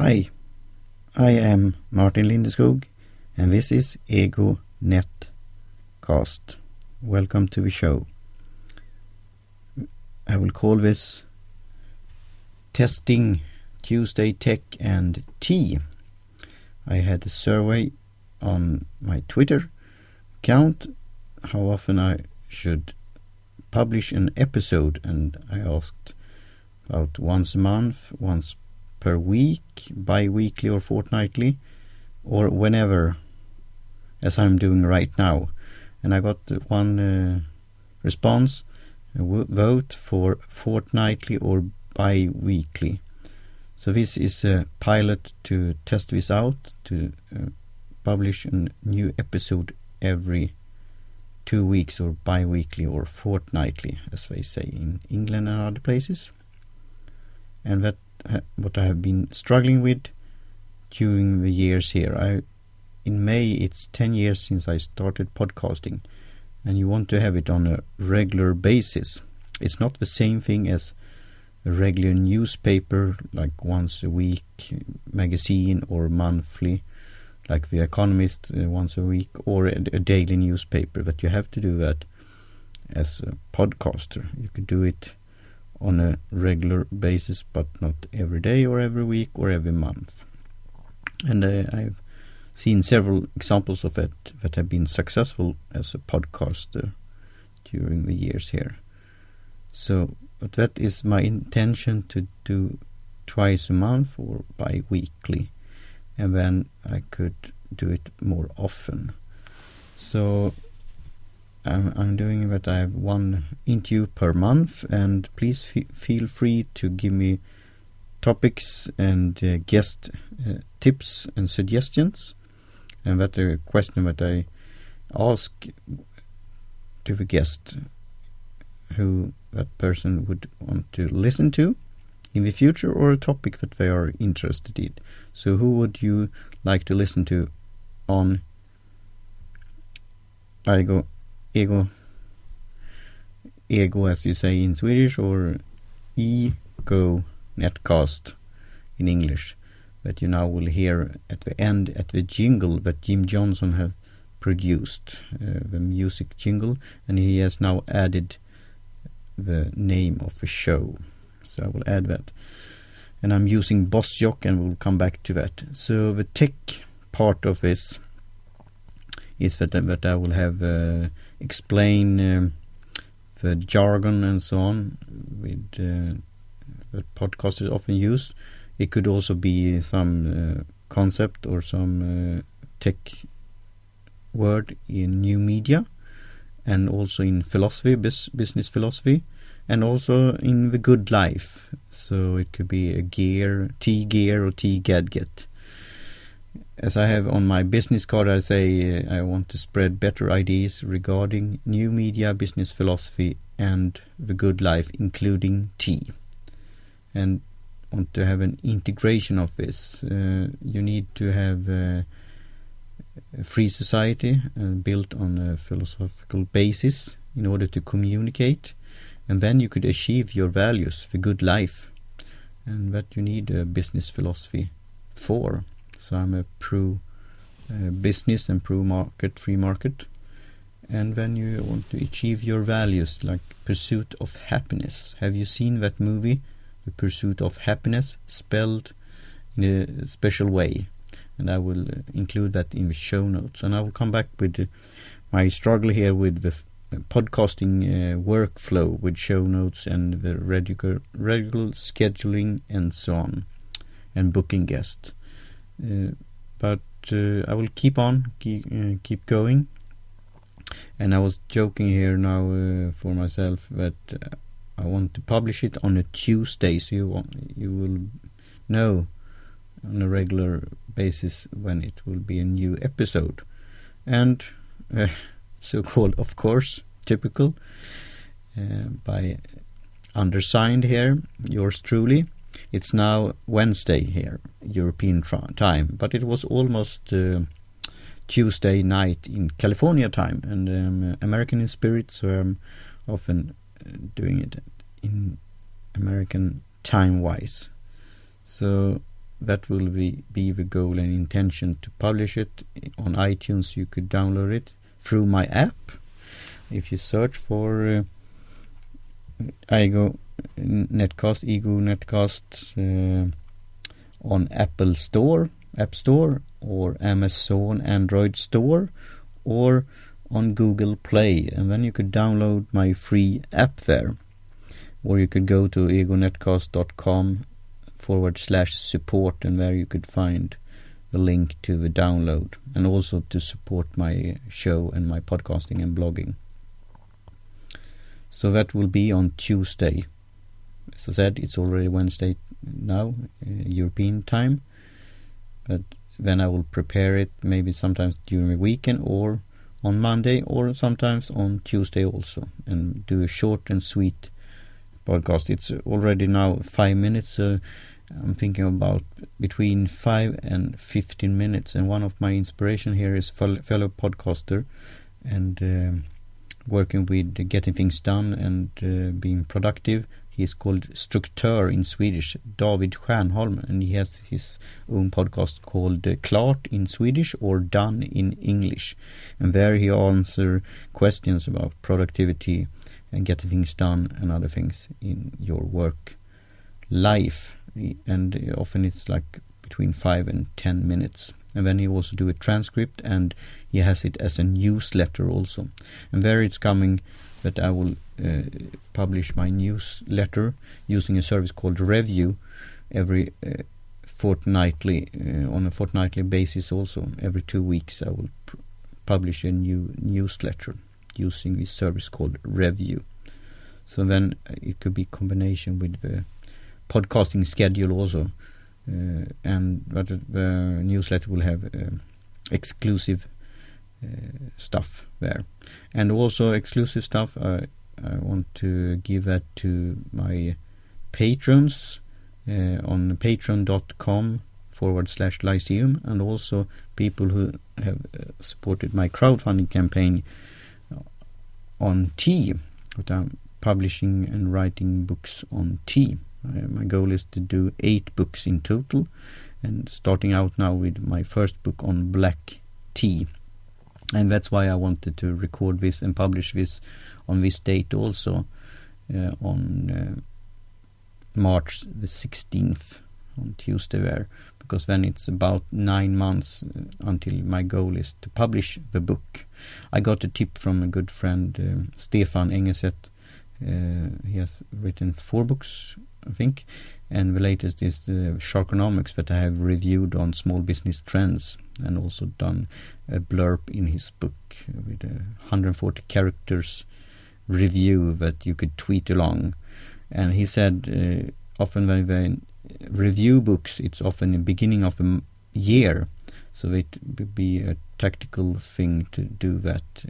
Hi, I am Martin Lindeskog, and this is Ego Netcast. Welcome to the show. I will call this Testing Tuesday Tech and Tea. I had a survey on my Twitter account how often I should publish an episode, and I asked about once a month, once per week, bi-weekly or fortnightly, or whenever, as I'm doing right now. And I got one response, a vote for fortnightly or bi-weekly. So this is a pilot to test this out, to publish a new episode every 2 weeks, or bi-weekly or fortnightly, as they say in England and other places. And that what I have been struggling with during the years here. In May it's 10 years since I started podcasting, and you want to have it on a regular basis. It's not the same thing as a regular newspaper, like once a week magazine, or monthly like The Economist once a week, or a daily newspaper, that you have to do that as a podcaster. You could do it on a regular basis, but not every day or every week or every month. And I've seen several examples of it that have been successful as a podcaster during the years here. So, but that is my intention, to do twice a month or bi-weekly, and then I could do it more often. So I'm doing that. I have one interview per month, and please feel free to give me topics and guest tips and suggestions. And that a question that I ask to the guest, who that person would want to listen to in the future, or a topic that they are interested in. So who would you like to listen to on Ego, as you say in Swedish, or Ego Netcast in English, that you now will hear at the end, at the jingle that Jim Johnson has produced, the music jingle, and he has now added the name of the show. So I will add that. And I'm using Bossjock, and we'll come back to that. So the tech part of this is that I will have explain the jargon and so on with that podcasters often use. It could also be some concept or some tech word in new media, and also in philosophy, business philosophy, and also in the good life. So it could be a gear or tea gadget. As I have on my business card, I say I want to spread better ideas regarding new media, business philosophy, and the good life, including tea. And want to have an integration of this. You need to have a free society built on a philosophical basis in order to communicate. And then you could achieve your values, the good life. And that you need a business philosophy for. So I'm a pro business and pro market, free market. And then you want to achieve your values, like pursuit of happiness. Have you seen that movie, The Pursuit of Happiness, spelled in a special way? And I will include that in the show notes. And I will come back with my struggle here with the podcasting workflow, with show notes and the regular scheduling and so on, and booking guests. But I will keep going. And I was joking here now for myself that I want to publish it on a Tuesday, so you will know on a regular basis when it will be a new episode. And so-called, of course, typical, by undersigned here, yours truly. It's now Wednesday here, European time, but it was almost Tuesday night in California time, and American in spirit, so I'm often doing it in American time-wise. So that will be the goal and intention, to publish it on iTunes. You could download it through my app. If you search for Ego Netcast on Apple Store, App Store, or Amazon Android Store, or on Google Play, and then you could download my free app there. Or you could go to egonetcast.com/support, and there you could find the link to the download, and also to support my show and my podcasting and blogging. So that will be on Tuesday. As I said, it's already Wednesday now, European time, but then I will prepare it maybe sometimes during the weekend, or on Monday, or sometimes on Tuesday also, and do a short and sweet podcast. It's already now 5 minutes, so I'm thinking about between 5 and 15 minutes. And one of my inspiration here is fellow podcaster and working with getting things done and being productive. He's called Struktör in Swedish, David Stjernholm, and he has his own podcast called Klart in Swedish, or Done in English. And there he answers questions about productivity and getting things done and other things in your work life. And often it's like between 5 and 10 minutes. And then he also do a transcript, and he has it as a newsletter also. And there it's coming that I will publish my newsletter using a service called Review every fortnightly, on a fortnightly basis also. Every 2 weeks I will publish a new newsletter using this service called Review. So then it could be combination with the podcasting schedule also, and the newsletter will have exclusive stuff there, and also exclusive stuff I want to give that to my patrons on patreon.com/Lyceum, and also people who have supported my crowdfunding campaign on Tea, that I'm publishing and writing books on tea. My goal is to do 8 books in total, and starting out now with my first book on black tea. And that's why I wanted to record this and publish this on this date also, on March the 16th, on Tuesday there, because then it's about 9 months until my goal is to publish the book. I got a tip from a good friend, Stefan Engeset. He has written 4 books, I think, and the latest is Sharkonomics, that I have reviewed on Small Business Trends, and also done a blurb in his book with 140 characters review that you could tweet along. And he said often when they review books, it's often in the beginning of a year, so it would be a tactical thing to do that,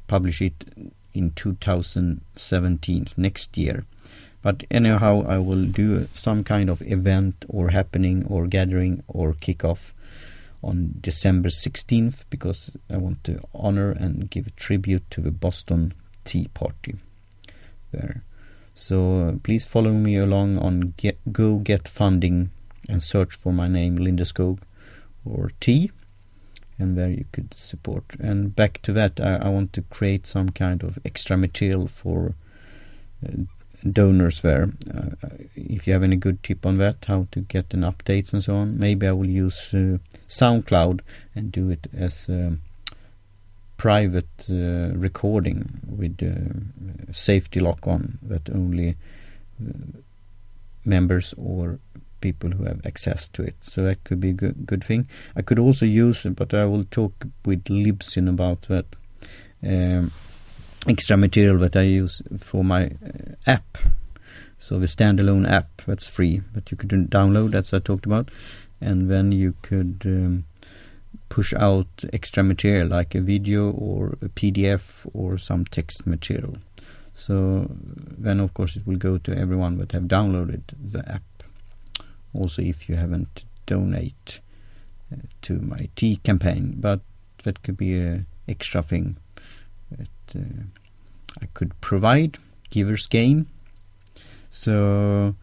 publish it in 2017, next year. But anyhow, I will do some kind of event or happening or gathering or kickoff on December 16th, because I want to honor and give a tribute to the Boston Tea Party there. So please follow me along on Go Get Funding and search for my name, Lindeskog, or Tea, and there you could support. And back to that, I want to create some kind of extra material for donors there. If you have any good tip on that, how to get an updates and so on, maybe I will use SoundCloud and do it as a private recording with safety lock on, that only members or people who have access to it. So that could be a good thing. I could also use it, but I will talk with Libsyn about that extra material that I use for my app. So the standalone app, that's free, but you could download, as I talked about, and then you could push out extra material like a video or a PDF or some text material. So then of course it will go to everyone that have downloaded the app. Also if you haven't donate to my tea campaign, but that could be a extra thing that I could provide. Givers gain. So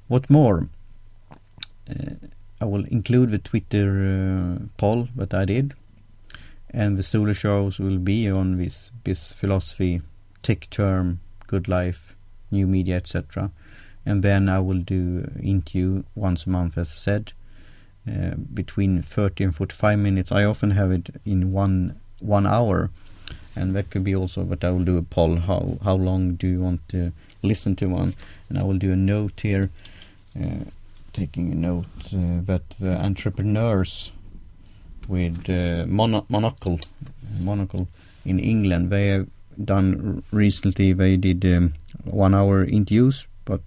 what more? I will include the Twitter poll that I did, and the solo shows will be on this philosophy, tech term, good life, new media, etc. And then I will do interview once a month, as I said, between 30 and 45 minutes. I often have it in one hour, and that could be also. But I will do a poll. How long do you want to listen to one? And I will do a note here. Taking a note that the entrepreneurs with monocle in England, they have done recently. They did 1 hour interviews, but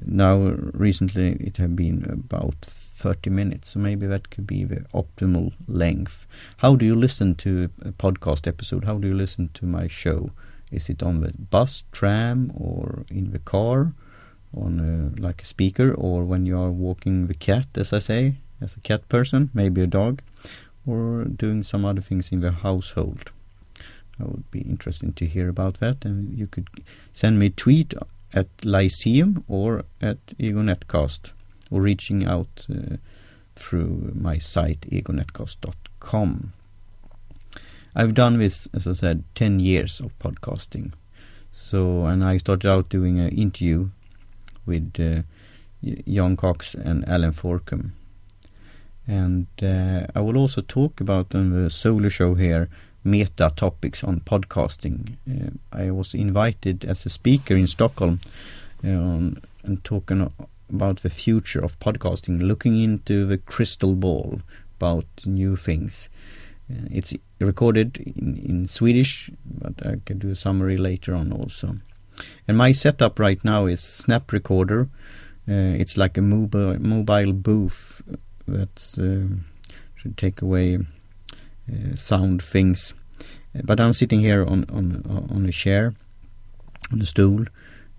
now recently it have been about 30 minutes. So maybe that could be the optimal length. How do you listen to a podcast episode? How do you listen to my show? Is it on the bus, tram, or in the car? On like a speaker, or when you are walking the cat, as I say, as a cat person, maybe a dog, or doing some other things in the household. That would be interesting to hear about that, and you could send me a tweet at Lyceum or at EgoNetcast, or reaching out through my site egonetcast.com. I've done this, as I said, 10 years of podcasting. So, and I started out doing an interview with Jan Cox and Alan Forkum. And I will also talk about on the solo show here meta topics on podcasting. I was invited as a speaker in Stockholm and talking about the future of podcasting, looking into the crystal ball about new things. It's recorded in Swedish, but I can do a summary later on also. And my setup right now is Snap Recorder. It's like a mobile booth that should take away sound things. But I'm sitting here on a chair, on a stool,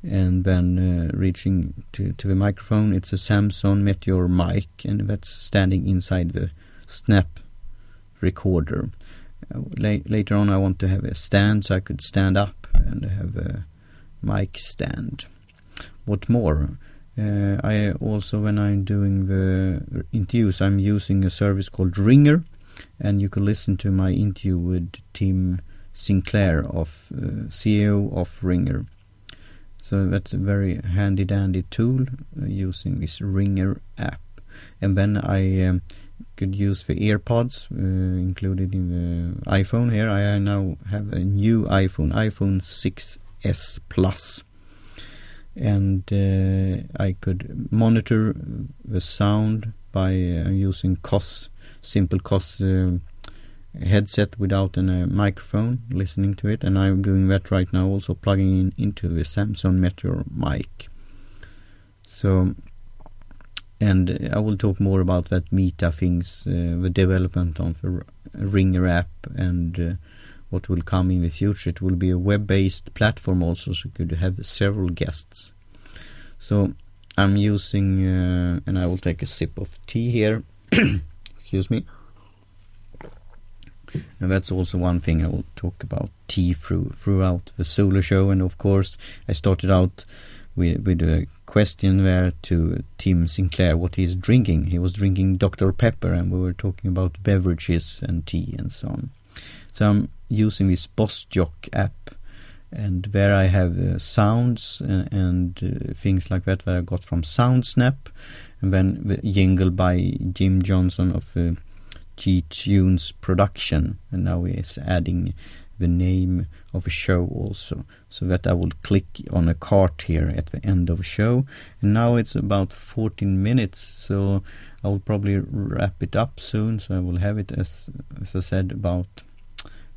and then reaching to the microphone. It's a Samsung Meteor mic, and that's standing inside the Snap Recorder. Later on I want to have a stand so I could stand up and have a mic stand. What more? I also, when I'm doing the interviews, I'm using a service called Ringer, and you can listen to my interview with Tim Sinclair, of CEO of Ringer. So that's a very handy dandy tool, using this Ringer app. And then I could use the earpods included in the iPhone here. I now have a new iPhone 6S Plus, and I could monitor the sound by using simple COS headset without a microphone, listening to it, and I'm doing that right now, also plugging into the Samsung Meteor mic. So, and I will talk more about that meta things, the development of the Ringer app, and what will come in the future. It will be a web-based platform also, so you could have several guests. So I'm using, and I will take a sip of tea here. Excuse me. And that's also one thing I will talk about, tea throughout the solo show. And of course, I started out with a question there to Tim Sinclair, what he's drinking. He was drinking Dr. Pepper, and we were talking about beverages and tea and so on. So I'm using this BossJock app, and there I have sounds and things like that I got from SoundSnap, and then the jingle by Jim Johnson of G-Tunes Production, and now he's adding the name of a show also, so that I will click on a cart here at the end of the show. And now it's about 14 minutes, so I will probably wrap it up soon, so I will have it as I said, about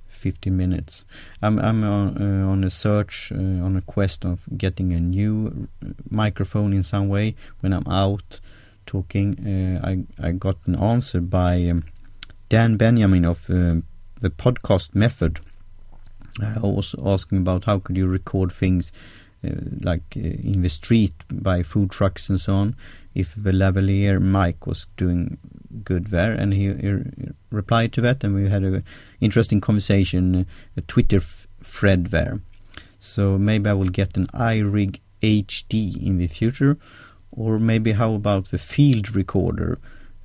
15 minutes. I'm on a search, on a quest of getting a new microphone in some way. When I'm out talking, I got an answer by Dan Benjamin of the podcast method. I was asking about how could you record things like in the street by food trucks and so on, if the lavalier mic was doing good there, and he replied to that, and we had a interesting conversation, a Twitter thread there. So maybe I will get an iRig HD in the future, Or maybe how about the field recorder?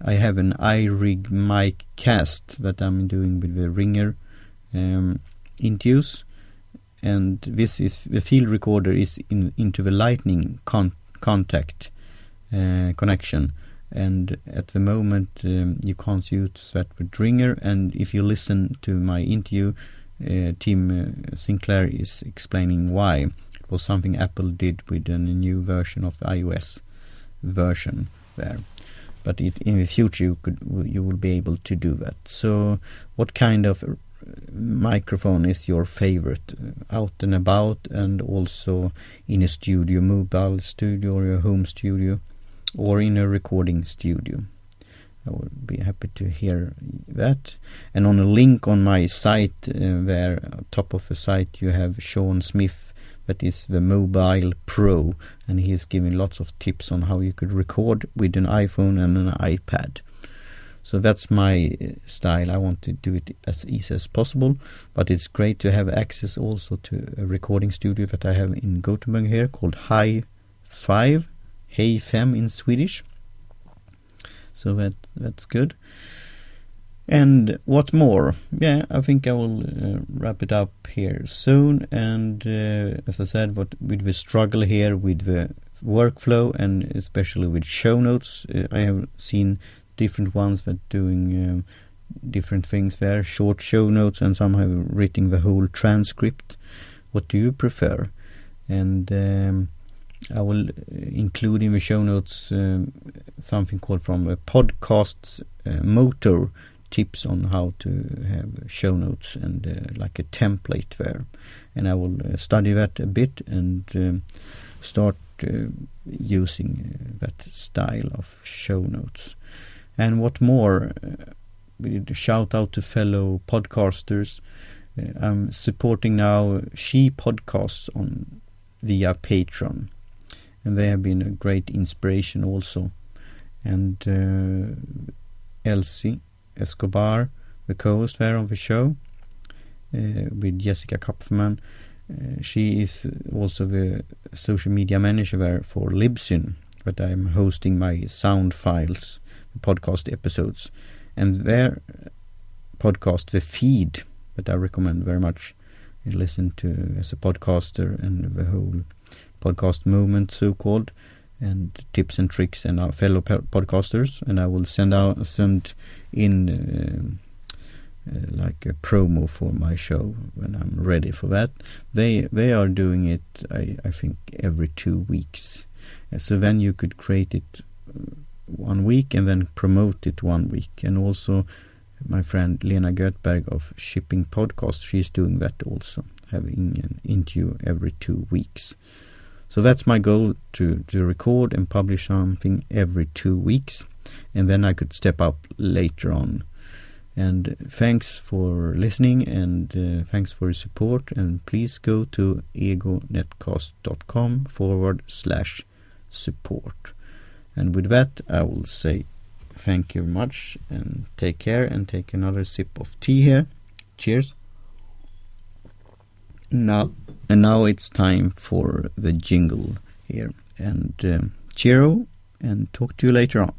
I have an iRig mic cast that I'm doing with the Ringer Intuos, and this is the field recorder is into the lightning contact connection, and at the moment you can't use that with Ringer. And if you listen to my interview, Tim Sinclair is explaining why. It was something Apple did with a new version of the iOS version there. But in the future you will be able to do that. So what kind of microphone is your favorite out and about, and also in a studio, mobile studio or a home studio, or in a recording studio? I would be happy to hear that. And on a link on my site, there top of the site you have Sean Smith, that is the Mobile Pro, and he is giving lots of tips on how you could record with an iPhone and an iPad. So that's my style. I want to do it as easy as possible, but it's great to have access also to a recording studio that I have in Gothenburg here called High 5, Hey Fem in Swedish. So that's good. And what more? Yeah, I think I will wrap it up here soon. And as I said, with the struggle here with the workflow, and especially with show notes, I have seen different ones that doing different things there, short show notes, and some have written the whole transcript. What do you prefer? And I will include in the show notes something called from a podcast motor, tips on how to have show notes and like a template there. And I will study that a bit and start using that style of show notes. And what more? Shout out to fellow podcasters. I'm supporting now She Podcasts via Patreon, and they have been a great inspiration also. And Elsie Escobar, the co-host there of the show, with Jessica Kapferman. She is also the social media manager there for Libsyn, but I'm hosting my sound files, the podcast episodes, and their podcast, The Feed, that I recommend very much. You listen to as a podcaster and the whole podcast movement, so-called, and tips and tricks and our fellow podcasters. And I will send in like a promo for my show when I'm ready for that. They are doing it, I think, every 2 weeks. So then you could create it 1 week and then promote it 1 week. And also my friend Lena Göthberg of Shipping Podcast, she's doing that also, having an interview every 2 weeks. So that's my goal, to record and publish something every 2 weeks, and then I could step up later on. And thanks for listening, and thanks for your support, and please go to egonetcast.com/support. And with that, I will say thank you very much, and take care, and take another sip of tea here. Cheers. Now it's time for the jingle here, and cheerio, and talk to you later on.